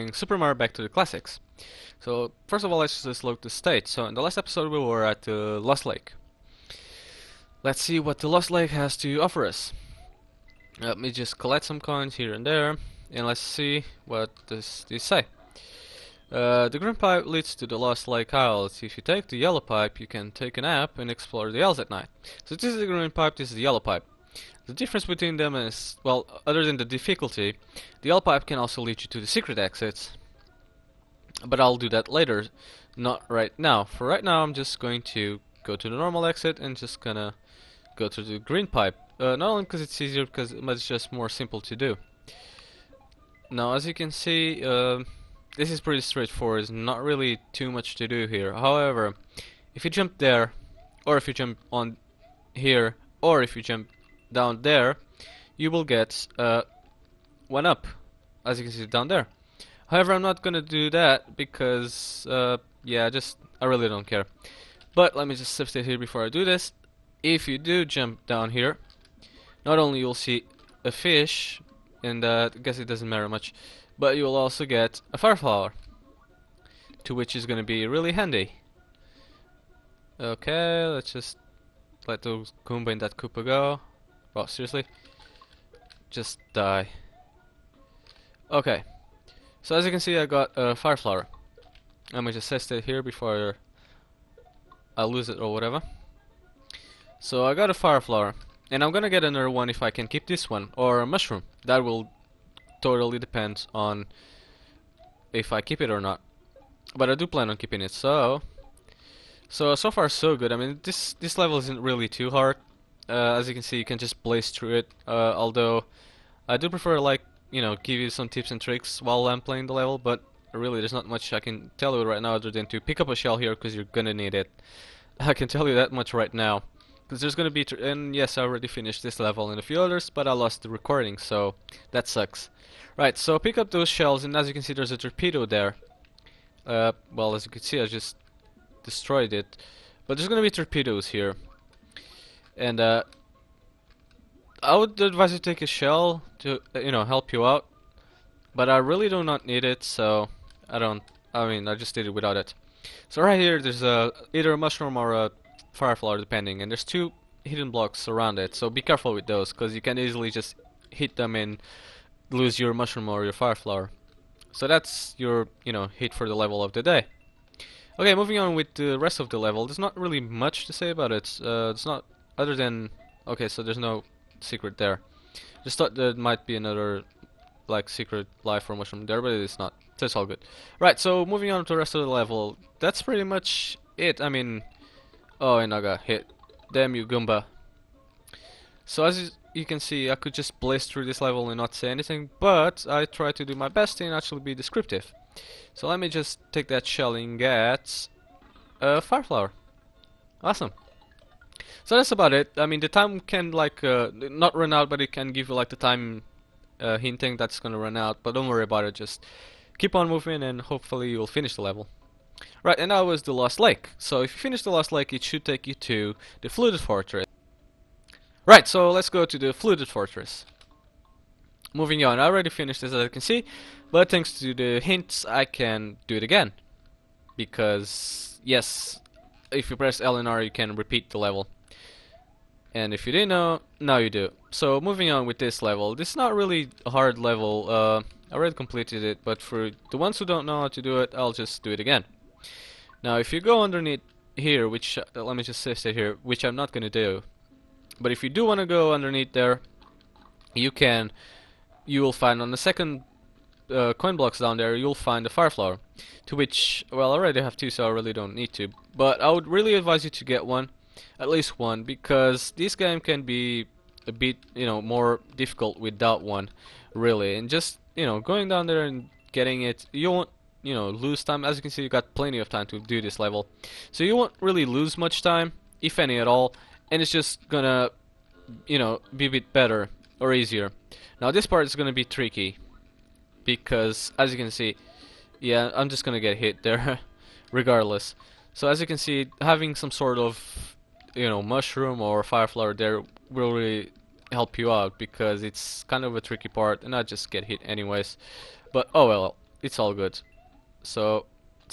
bring Super Mario back to the classics. So first of all, let's just look at the state. So in the last episode we were at the Lost Lake. Let's see what the Lost Lake has to offer us. Let me just collect some coins here and there, and let's see what these say. The green pipe leads to the Lost Lake Isles. If you take the yellow pipe, you can take a nap and explore the isles at night. So this is the green pipe, this is the yellow pipe. The difference between them is, well, other than the difficulty, the yellow pipe can also lead you to the secret exits. But I'll do that later, not right now. For right now, I'm just going to go to the normal exit and just gonna go to the green pipe. Not only because it's easier, but it's just more simple to do. Now, as you can see, this is pretty straightforward. There's not really too much to do here. However, if you jump there, or if you jump on here, or if you jump down there, you will get one up, as you can see down there. However, I'm not gonna do that because, yeah, I really don't care. But let me just shift it here before I do this. If you do jump down here, not only you'll see a fish, and I guess it doesn't matter much, but you'll also get a fire flower, to which is gonna be really handy. Okay, let's just let those Goomba and that Koopa go. Oh, seriously? Just die. Okay. So as you can see, I got a fire flower. Let me just test it here before I lose it or whatever. So I got a fire flower, and I'm gonna get another one if I can keep this one, or a mushroom. That will totally depend on if I keep it or not. But I do plan on keeping it. So far so good. I mean, this level isn't really too hard. As you can see, you can just blaze through it. Although I do prefer, like, you know, give you some tips and tricks while I'm playing the level. But really, there's not much I can tell you right now other than to pick up a shell here because you're gonna need it. I can tell you that much right now. Because there's gonna be, and yes, I already finished this level and a few others, but I lost the recording, so that sucks. Right, so pick up those shells, and as you can see, there's a torpedo there. Well, as you can see, I just destroyed it. But there's gonna be torpedoes here, and I would advise you to take a shell to, you know, help you out. But I really do not need it, so I just did it without it. So right here, there's either a mushroom or a fire flower, depending, and there's two hidden blocks around it, so be careful with those because you can easily just hit them and lose your mushroom or your fire flower. So that's your, you know, hit for the level of the day. Okay, moving on with the rest of the level. There's not really much to say about it. It's not other than, okay, so there's no secret there. Just thought there might be another, like, secret life or mushroom there, but it's not. That's all good. Right, so moving on to the rest of the level. That's pretty much it. I mean, oh, and I got hit. Damn you, Goomba. So as you can see, I could just blaze through this level and not say anything, but I try to do my best and actually be descriptive. So let me just take that shell and get a fire flower. Awesome. So that's about it. I mean, the time can, like, not run out, but it can give you, like, the time hinting that's gonna run out, but don't worry about it. Just keep on moving and hopefully you'll finish the level. Right, and that was the Lost Lake. So if you finish the Lost Lake, it should take you to the Fluted Fortress. Right, so let's go to the Fluted Fortress. Moving on, I already finished this, as you can see, but thanks to the hints, I can do it again. Because, yes, if you press L and R, you can repeat the level. And if you didn't know, now you do. So moving on with this level, this is not really a hard level. I already completed it, but for the ones who don't know how to do it, I'll just do it again. Now, if you go underneath here, which, let me just say here, which I'm not gonna do. But if you do want to go underneath there, you can. You will find on the second coin blocks down there, you'll find a fire flower. To which, well, I already have two, so I really don't need to. But I would really advise you to get one, at least one, because this game can be a bit, you know, more difficult without one, really. And just, you know, going down there and getting it, you won't, you know, lose time. As you can see, you got plenty of time to do this level, so you won't really lose much time, if any at all. And it's just gonna, you know, be a bit better or easier. Now this part is gonna be tricky because, as you can see, yeah, I'm just gonna get hit there regardless. So as you can see, having some sort of, you know, mushroom or fire flower there will really help you out because it's kind of a tricky part, and I just get hit anyways. But oh well. it's all good. So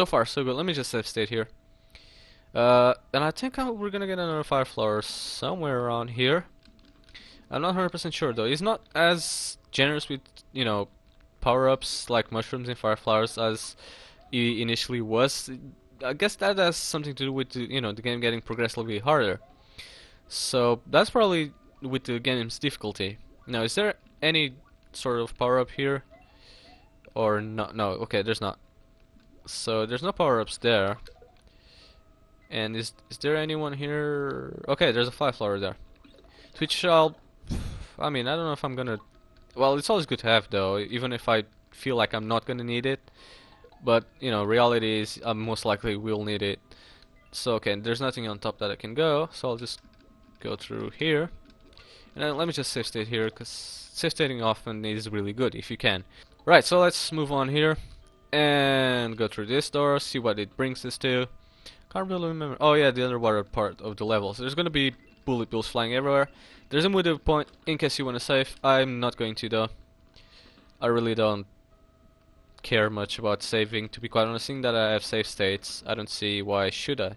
far so good. Let me just save state here. And I think we're gonna get another fire flower somewhere around here. I'm not 100% sure though. He's not as generous with, you know, power-ups like mushrooms and fire flowers as he initially was. I guess that has something to do with the, you know, the game getting progressively harder. So that's probably with the game's difficulty. Now, is there any sort of power-up here? Or no? No, okay, there's not. So there's no power-ups there. And is there anyone here? Okay, there's a fire flower there. Which I mean, I don't know if I'm gonna. Well, it's always good to have though, even if I feel like I'm not gonna need it. But you know, reality is I most likely will need it. So okay, there's nothing on top that I can go, so I'll just go through here. And then let me just save state here, because save stating often is really good if you can. Right, so let's move on here and go through this door, see what it brings us to. Can't really remember. Oh yeah, the underwater part of the level. So there's gonna be bullet bills flying everywhere. There's a motive point in case you want to save. I'm not going to though. I really don't care much about saving, to be quite honest. Seeing that I have save states, I don't see why should I.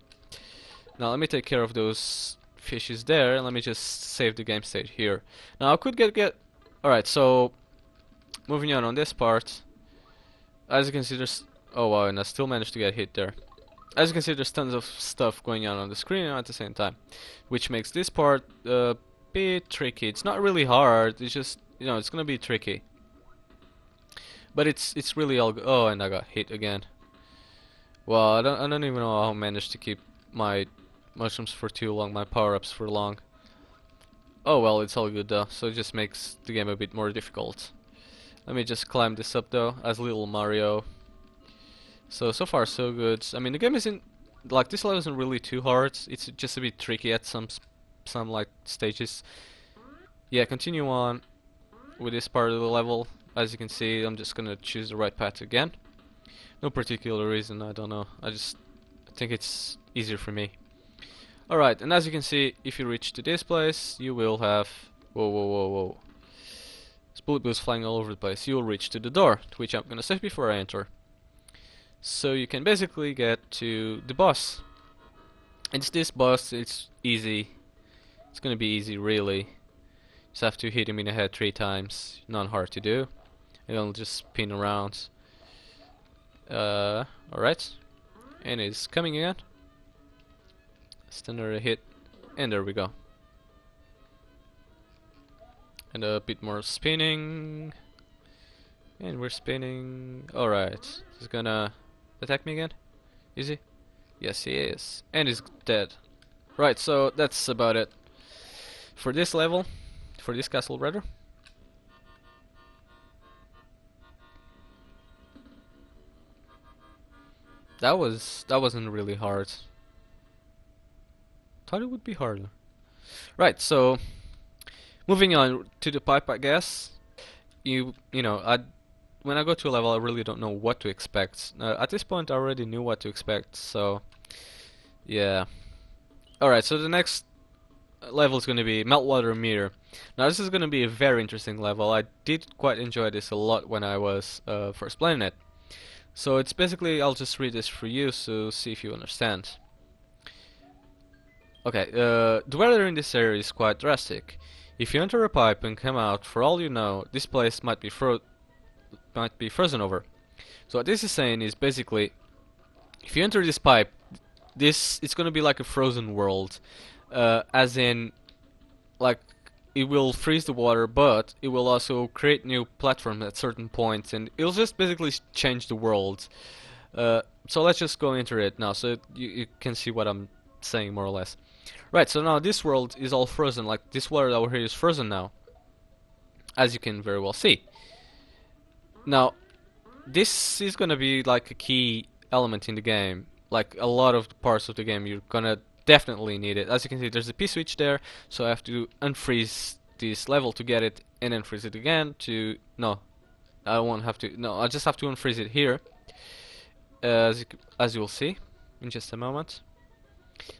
Now let me take care of those fishes there, and let me just save the game state here. Now I could get. Alright, so moving on this part. As you can see, there's. Oh wow, and I still managed to get hit there. As you can see, there's tons of stuff going on the screen at the same time, which makes this part a bit tricky. It's not really hard. It's just, you know, it's gonna be tricky. But it's really all. Oh, and I got hit again. Well, I don't even know how I managed to keep my mushrooms for too long, my power-ups for long. Oh well, it's all good though. So it just makes the game a bit more difficult. Let me just climb this up though, as little Mario. So far so good. I mean, the game isn't like this level isn't really too hard. It's just a bit tricky at some like stages. Yeah, continue on with this part of the level. As you can see, I'm just gonna choose the right path again. No particular reason, I don't know. I think it's easier for me. Alright, and as you can see, if you reach to this place, you will have. Whoa. There's bullet bills flying all over the place. You will reach to the door, to which I'm gonna save before I enter. So you can basically get to the boss. It's this boss, it's easy. It's gonna be easy, really. Just have to hit him in the head 3 times. Not hard to do. And he'll just spin around. Alright. And it's coming again. Standard hit. And there we go. And a bit more spinning. And we're spinning. Alright. He's gonna attack me again? Is he? Yes, he is. And he's dead. Right, so that's about it for this level. For this castle, rather. That wasn't really hard. Thought it would be harder. Right, so moving on to the pipe, I guess. You know, when I go to a level, I really don't know what to expect. At this point, I already knew what to expect, so yeah. Alright, so the next level is going to be Meltwater Mirror. Now, this is going to be a very interesting level. I did quite enjoy this a lot when I was first playing it. So it's basically, I'll just read this for you, so see if you understand. Okay, the weather in this area is quite drastic. If you enter a pipe and come out, for all you know, this place might be frozen over. So what this is saying is basically, if you enter this pipe, it's gonna be like a frozen world, as in, like, it will freeze the water, but it will also create new platforms at certain points, and it'll just basically change the world. So let's just go into it now, so you can see what I'm saying more or less. Right, so now this world is all frozen, like this water over here is frozen now, as you can very well see. Now, this is gonna be like a key element in the game. Like a lot of the parts of the game, you're gonna definitely need it. As you can see, there's a P switch there, so I have to unfreeze this level to get it, and then freeze it again to. No, I won't have to. No, I just have to unfreeze it here, as you will see in just a moment.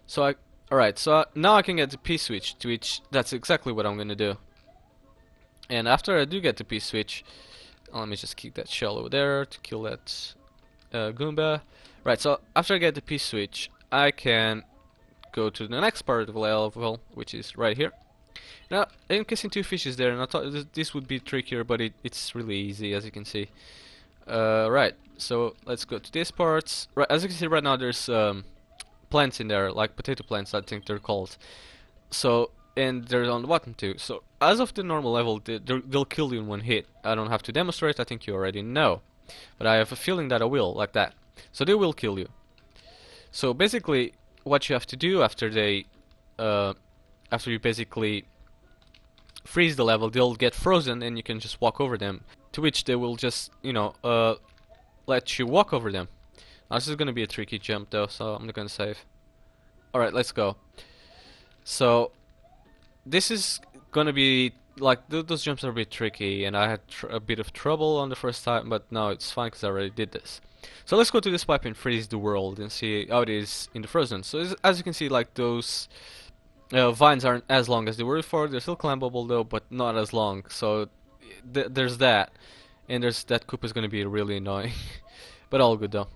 So alright, so now I can get the P switch, to which that's exactly what I'm gonna do. And after I do get the P switch, Let me just keep that shell over there to kill that Goomba. Right, so after I get the P-switch, I can go to the next part of the level, which is right here. Now, I'm casing two fishes there, and I thought this would be trickier, but it's really easy, as you can see. Right, so let's go to this part. Right, as you can see right now, there's plants in there, like potato plants, I think they're called. So, and they're on the bottom too. So, as of the normal level, they'll kill you in one hit. I don't have to demonstrate, I think you already know. But I have a feeling that I will, like that. So they will kill you. So basically, what you have to do after after you basically freeze the level, they'll get frozen and you can just walk over them. To which they will just, let you walk over them. Now, this is gonna be a tricky jump though, so I'm not gonna save. Alright, let's go. So, this is gonna be, like, those jumps are a bit tricky, and I had a bit of trouble on the first time, but now it's fine because I already did this. So let's go to this pipe and freeze the world and see how it is in the frozen. So as you can see, like, those vines aren't as long as they were before. They're still climbable though, but not as long. So there's that, and there's that Koopa's gonna be really annoying, but all good though.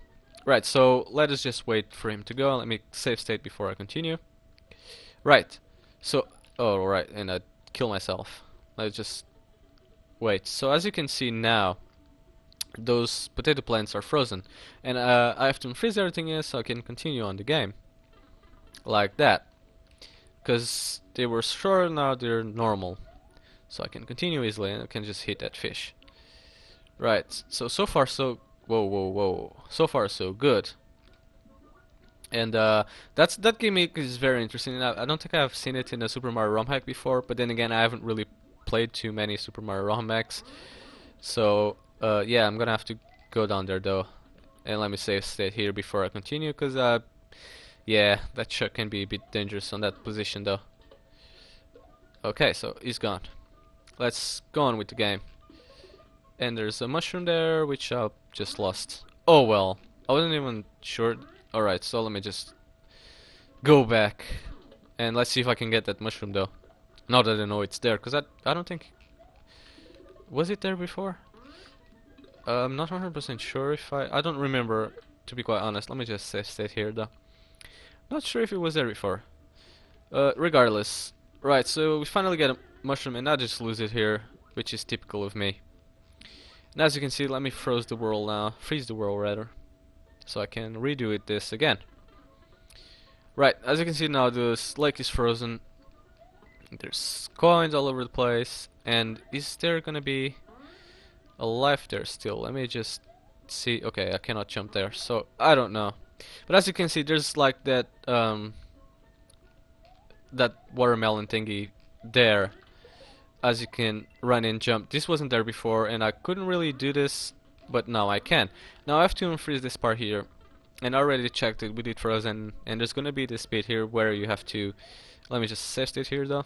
Right, so let us just wait for him to go. Let me save state before I continue. Right, so oh right, and I kill myself. Let's just wait. So as you can see now, those potato plants are frozen, and I have to unfreeze everything so I can continue on the game, like that. Because they were short, now they're normal, so I can continue easily, and I can just hit that fish. Right. So far so whoa. So far so good. And that gimmick is very interesting. I don't think I've seen it in a Super Mario ROM hack before, but then again, I haven't really played too many Super Mario ROM hacks. So yeah, I'm gonna have to go down there though, and let me save state here before I continue, because yeah, that shot can be a bit dangerous on that position though. Okay, so he's gone. Let's go on with the game. And there's a mushroom there, which I just lost. Oh well, I wasn't even sure. Alright, so let me just go back, and let's see if I can get that mushroom though. Now that I know it's there, because I don't think... Was it there before? I'm not 100% sure if I don't remember, to be quite honest. Let me just save state here though. Not sure if it was there before. Regardless. Right, so we finally get a mushroom, and I just lose it here, which is typical of me. And as you can see, let me freeze the world now. Freeze the world rather. So I can redo it this again. Right, as you can see now, the lake is frozen. There's coins all over the place. And is there gonna be a life there still? Let me just see. Okay, I cannot jump there, so I don't know. But as you can see, there's like that that watermelon thingy there. As you can run and jump. This wasn't there before, and I couldn't really do this, but now I can. Now I have to unfreeze this part here, and I already checked it with it frozen, and there's gonna be this bit here where you have to... Let me just save it here though.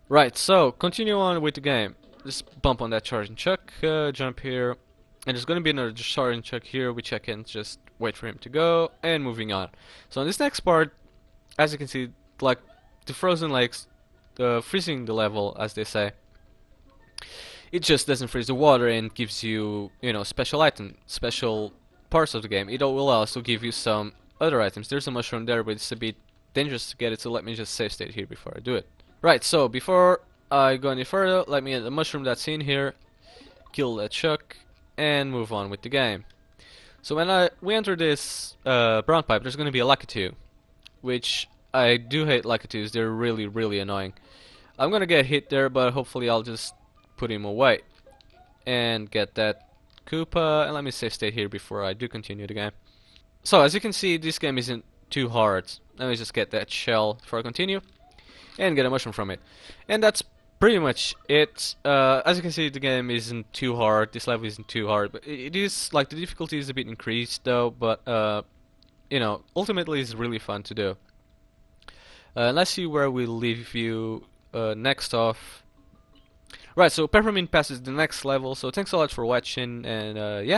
Right, so continue on with the game. Just bump on that charging chuck, jump here, and there's gonna be another charging chuck here, which I can just wait for him to go, and moving on. So in this next part, as you can see, like the frozen lakes, freezing the level, as they say, it just doesn't freeze the water and gives you, special special parts of the game. It will also give you some other items. There's a mushroom there, but it's a bit dangerous to get it, so let me just save state here before I do it. Right, so before I go any further, let me get the mushroom that's in here, kill that chuck, and move on with the game. So when we enter this brown pipe, there's going to be a Lakitu, which I do hate Lakitus. They're really, really annoying. I'm gonna get hit there, but hopefully I'll just put him away and get that Koopa. And let me save state here before I do continue the game. So as you can see, this game isn't too hard. Let me just get that shell before I continue and get a mushroom from it. And that's pretty much it. As you can see, the game isn't too hard. This level isn't too hard, but it is, like, the difficulty is a bit increased though. But ultimately it's really fun to do. Let's see where we leave you next off. Right, so Peppermint passes the next level, so thanks a lot for watching, and yeah.